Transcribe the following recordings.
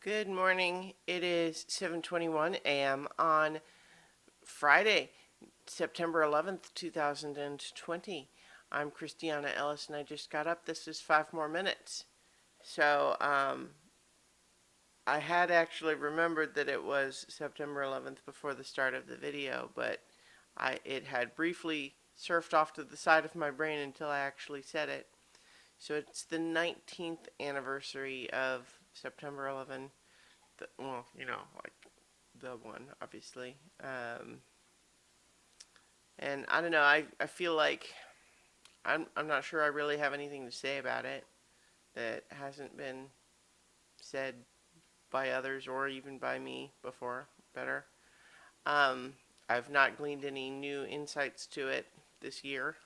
Good morning. It is 7:21 a.m. on Friday, September 11th, 2020. I'm Christiana Ellis and I just got up. This is 5 more minutes. So, I had actually remembered that it was September 11th before the start of the video, but it had briefly surfed off to the side of my brain until I actually said it. So it's the 19th anniversary of September 11th. Well, like the one, obviously. And I don't know. I feel like I'm not sure I really have anything to say about it that hasn't been said by others or even by me before. Better. Um, I've not gleaned any new insights to it this year.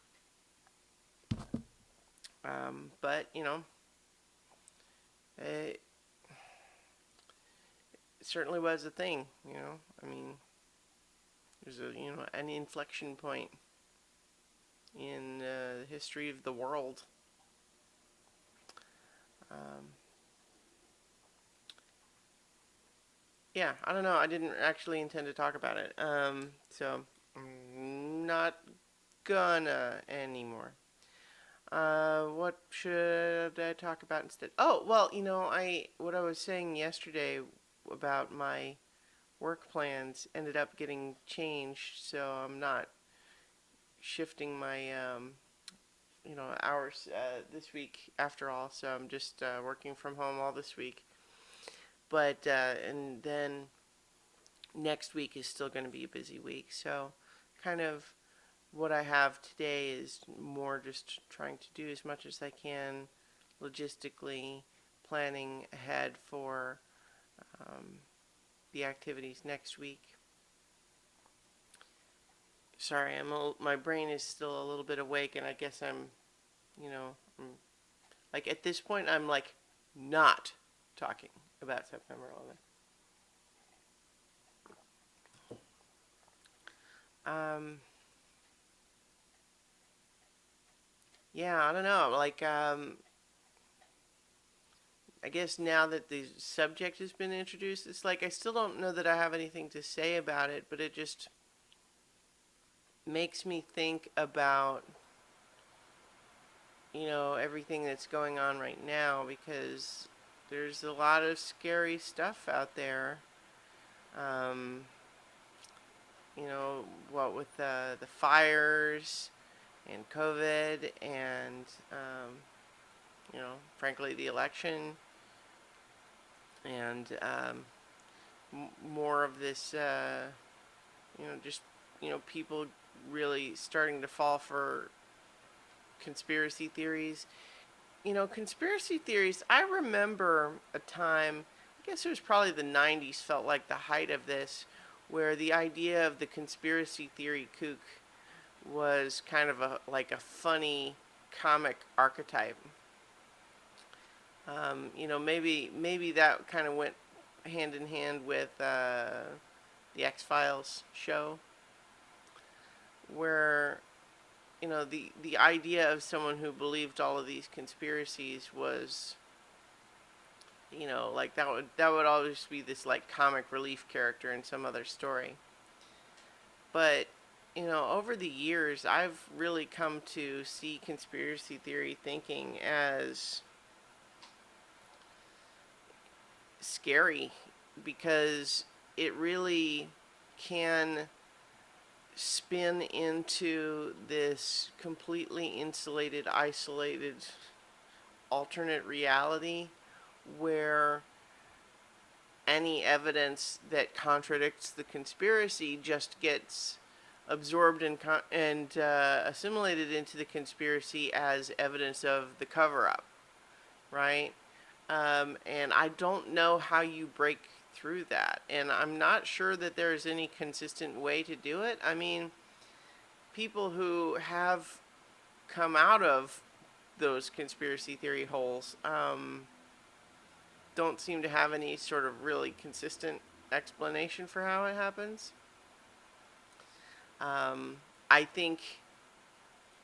But it certainly was a thing. I mean, there's an inflection point in the history of the world. Um, yeah, I don't know. I didn't actually intend to talk about it. So I'm not gonna anymore. What should I talk about instead? Oh, well, what I was saying yesterday about my work plans ended up getting changed, so I'm not shifting my hours this week after all. So I'm just working from home all this week. But and then next week is still going to be a busy week. So kind of what I have today is more just trying to do as much as I can logistically, planning ahead for um, the activities next week. Sorry, my brain is still a little bit awake, and I guess I'm like at this point, I'm like not talking about September 11th. Um, yeah, I don't know. Like, I guess now that the subject has been introduced, it's like I still don't know that I have anything to say about it, but it just makes me think about, everything that's going on right now because there's a lot of scary stuff out there. Um, what with the fires and COVID and, frankly, the election and more of this, just, people really starting to fall for conspiracy theories. Conspiracy theories, I remember a time, I guess it was probably the 90s, felt like the height of this, where the idea of the conspiracy theory kook was kind of like a funny comic archetype. Maybe that kind of went hand in hand with the X-Files show, where the idea of someone who believed all of these conspiracies was, like that would always be this like comic relief character in some other story. But over the years, I've really come to see conspiracy theory thinking as scary because it really can spin into this completely insulated, isolated, alternate reality where any evidence that contradicts the conspiracy just gets absorbed and assimilated into the conspiracy as evidence of the cover-up, right? And I don't know how you break through that, and I'm not sure that there's any consistent way to do it. I mean, people who have come out of those conspiracy theory holes don't seem to have any sort of really consistent explanation for how it happens. I think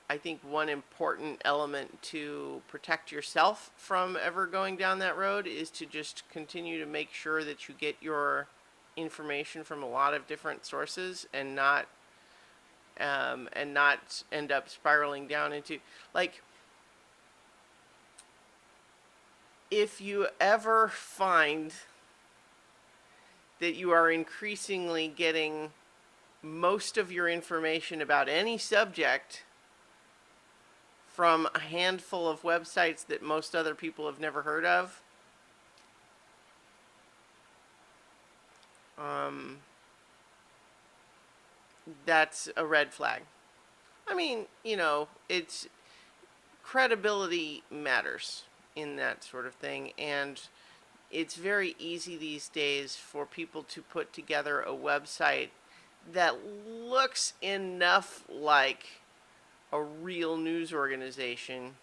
I think one important element to protect yourself from ever going down that road is to just continue to make sure that you get your information from a lot of different sources, and not end up spiraling down into, like, if you ever find that you are increasingly getting most of your information about any subject from a handful of websites that most other people have never heard of, um, that's a red flag. I mean, it's credibility matters in that sort of thing, and it's very easy these days for people to put together a website that looks enough like a real news organization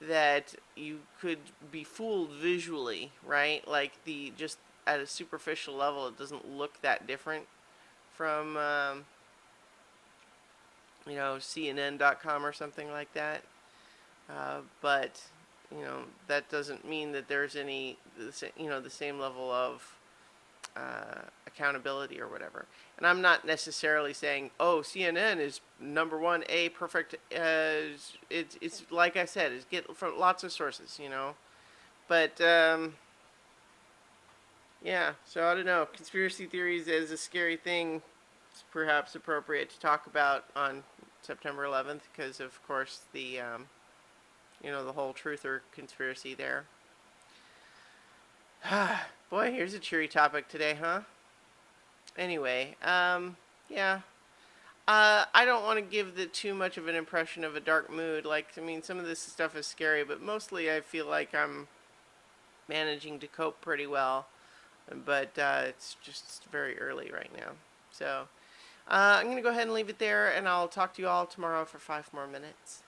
that you could be fooled visually, right? Like, the just at a superficial level, it doesn't look that different from CNN.com or something like that. But that doesn't mean that there's any the same level of accountability or whatever. And I'm not necessarily saying, oh, CNN is number one, a perfect. It's like I said, it's get from lots of sources. But yeah, so I don't know. Conspiracy theories is a scary thing. It's perhaps appropriate to talk about on September 11th because, of course, the whole truther conspiracy there. Boy, here's a cheery topic today, huh? Anyway, yeah. I don't want to give too much of an impression of a dark mood. Like, I mean, some of this stuff is scary, but mostly I feel like I'm managing to cope pretty well. But it's just very early right now. So I'm going to go ahead and leave it there, and I'll talk to you all tomorrow for 5 more minutes.